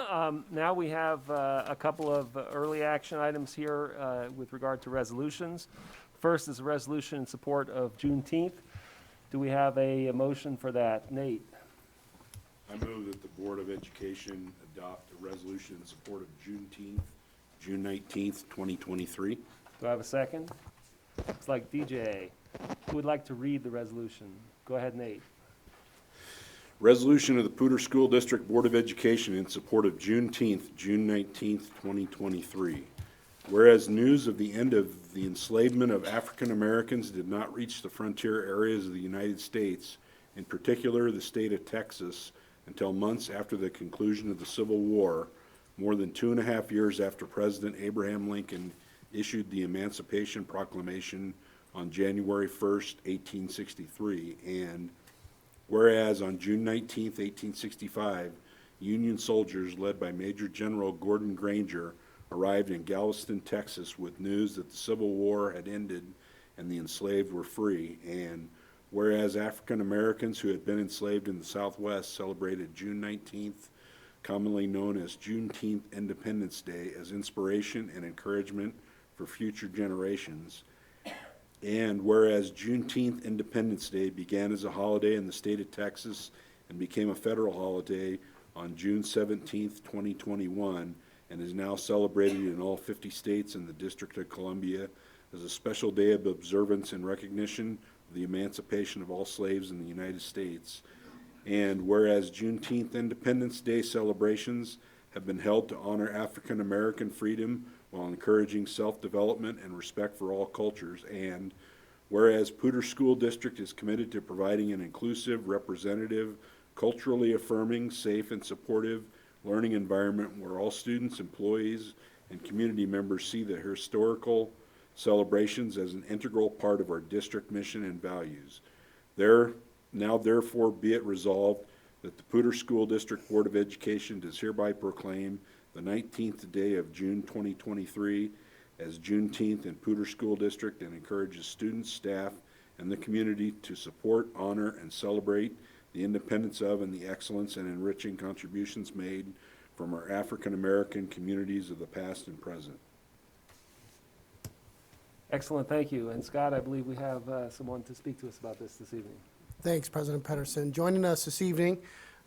Now we have a couple of early action items here with regard to resolutions. First is a resolution in support of Juneteenth. Do we have a motion for that? Nate? I move that the Board of Education adopt a resolution in support of Juneteenth, June 19th, 2023. Do I have a second? It's like DJ. Who would like to read the resolution? Go ahead, Nate. Resolution of the Poudre School District Board of Education in support of Juneteenth, June 19th, 2023. Whereas news of the end of the enslavement of African Americans did not reach the frontier areas of the United States, in particular the state of Texas, until months after the conclusion of the Civil War, more than 2.5 years after President Abraham Lincoln issued the Emancipation Proclamation on January 1st, 1863, and whereas on June 19, 1865, Union soldiers led by Major General Gordon Granger arrived in Galveston, Texas with news that the Civil War had ended and the enslaved were free, and whereas African Americans who had been enslaved in the Southwest celebrated June 19th, commonly known as Juneteenth Independence Day, as inspiration and encouragement for future generations. And whereas Juneteenth Independence Day began as a holiday in the state of Texas and became a federal holiday on June 17th, 2021, and is now celebrated in all 50 states and the District of Columbia as a special day of observance and recognition of the emancipation of all slaves in the United States. And whereas Juneteenth Independence Day celebrations have been held to honor African American freedom while encouraging self-development and respect for all cultures, and whereas Poudre School District is committed to providing an inclusive, representative, culturally affirming, safe, and supportive learning environment where all students, employees, and community members see the historical celebrations as an integral part of our district mission and values. Now therefore be it resolved that the Poudre School District Board of Education does hereby proclaim the 19th day of June 2023 as Juneteenth in Poudre School District, and encourages students, staff, and the community to support, honor, and celebrate the independence of and the excellence and enriching contributions made from our African American communities of the past and present. Excellent, thank you. And Scott, I believe we have someone to speak to us about this evening. Thanks, President Pedersen. Joining us this evening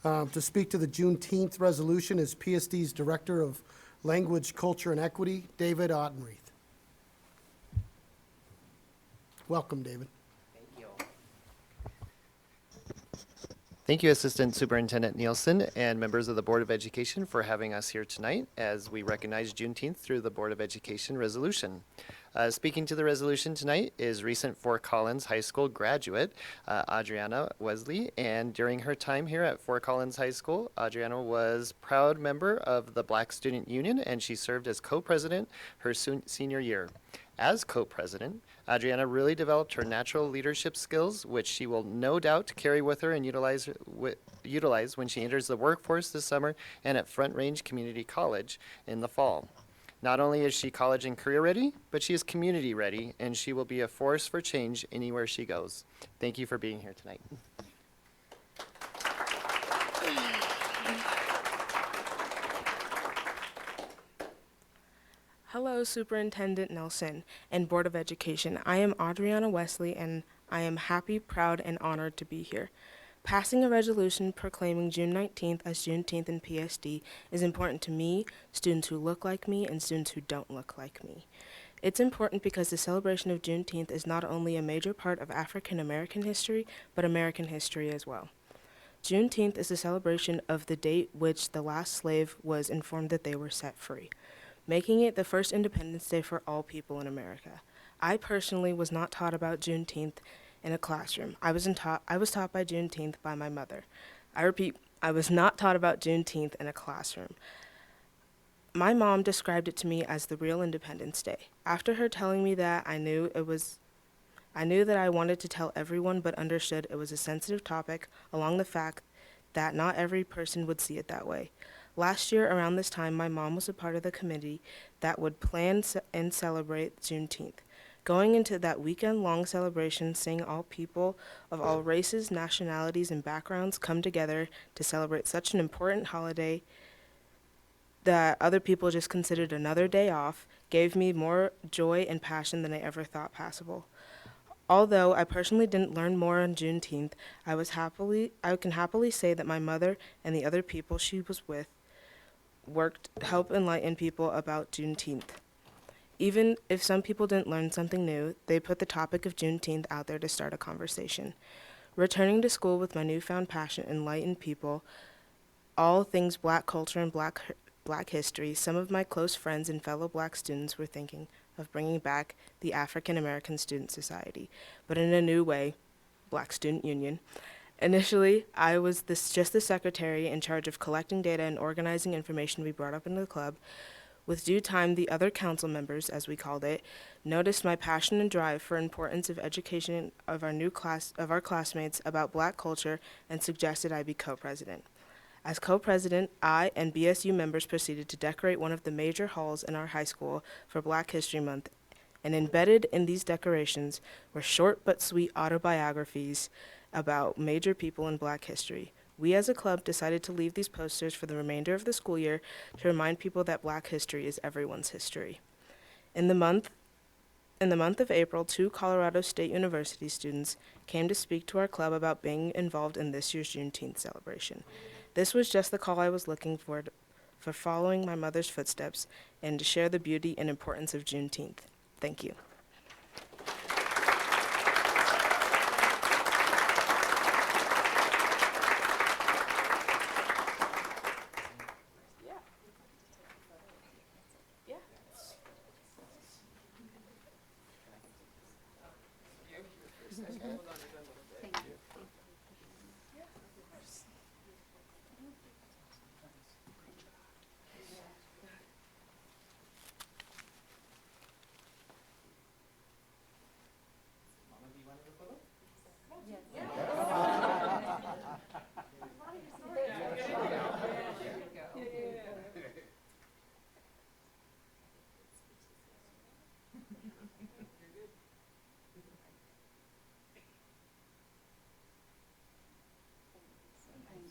to speak to the Juneteenth resolution is PSD's Director of Language, Culture, and Equity, David Ottenreith. Welcome, David. Thank you. Thank you, Assistant Superintendent Nielsen and members of the Board of Education for having us here tonight as we recognize Juneteenth through the Board of Education resolution. Speaking to the resolution tonight is recent Fort Collins High School graduate, Adriana Wesley, and during her time here at Fort Collins High School, Adriana was proud member of the Black Student Union, and she served as co-president her senior year. As co-president, Adriana really developed her natural leadership skills, which she will no doubt carry with her and utilize when she enters the workforce this summer and at Front Range Community College in the fall. Not only is she college and career ready, but she is community ready, and she will be a force for change anywhere she goes. Thank you for being here tonight. Hello, Superintendent Nelson and Board of Education. I am Adriana Wesley, and I am happy, proud, and honored to be here. Passing a resolution proclaiming June 19th as Juneteenth in PSD is important to me, students who look like me, and students who don't look like me. It's important because the celebration of Juneteenth is not only a major part of African American history, but American history as well. Juneteenth is a celebration of the date which the last slave was informed that they were set free, making it the first Independence Day for all people in America. I personally was not taught about Juneteenth in a classroom. I was taught by Juneteenth by my mother. I repeat, I was not taught about Juneteenth in a classroom. My mom described it to me as the real Independence Day. After her telling me that, I knew that I wanted to tell everyone, but understood it was a sensitive topic along the fact that not every person would see it that way. Last year, around this time, my mom was a part of the committee that would plan and celebrate Juneteenth. Going into that weekend-long celebration, seeing all people of all races, nationalities, and backgrounds come together to celebrate such an important holiday that other people just considered another day off gave me more joy and passion than I ever thought possible. Although I personally didn't learn more on Juneteenth, I can happily say that my mother and the other people she was with worked to help enlighten people about Juneteenth. Even if some people didn't learn something new, they put the topic of Juneteenth out there to start a conversation. Returning to school with my newfound passion enlightened people, all things black culture and black history, some of my close friends and fellow black students were thinking of bringing back the African American Student Society, but in a new way, Black Student Union. Initially, I was just the secretary in charge of collecting data and organizing information we brought up into the club. With due time, the other council members, as we called it, noticed my passion and drive for importance of education of our classmates about black culture and suggested I be co-president. As co-president, I and BSU members proceeded to decorate one of the major halls in our high school for Black History Month, and embedded in these decorations were short but sweet autobiographies about major people in black history. We as a club decided to leave these posters for the remainder of the school year to remind people that black history is everyone's history. In the month of April, 2 Colorado State University students came to speak to our club about being involved in this year's Juneteenth celebration. This was just the call I was looking for following my mother's footsteps and to share the beauty and importance of Juneteenth. Thank you.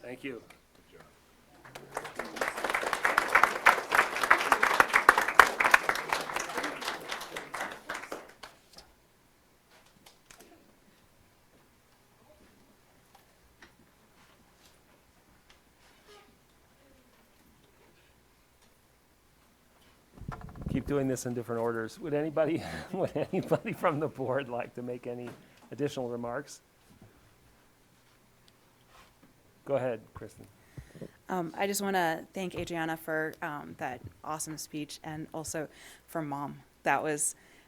Thank you. Keep doing this in different orders. Would anybody from the board like to make any additional remarks? Go ahead, Kristen. I just want to thank Adriana for that awesome speech, and also for Mom.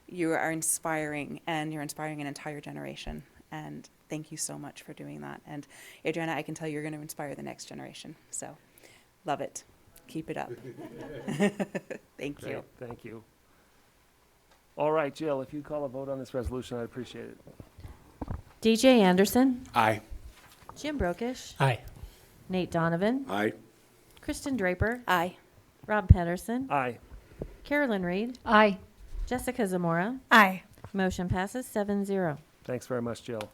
You are inspiring, and you're inspiring an entire generation. And thank you so much for doing that. And Adriana, I can tell you're going to inspire the next generation. So, love it. Keep it up. Thank you. Great, thank you. All right, Jill, if you'd call a vote on this resolution, I'd appreciate it. DJ Anderson, Aye. Jim Brokish, Aye. Nate Donovan, Aye. Kristen Draper, Aye. Rob Pedersen, Aye. Carolyn Reed, Aye. Jessica Zamora. Aye. Motion passes 7-0. Thanks very much, Jill.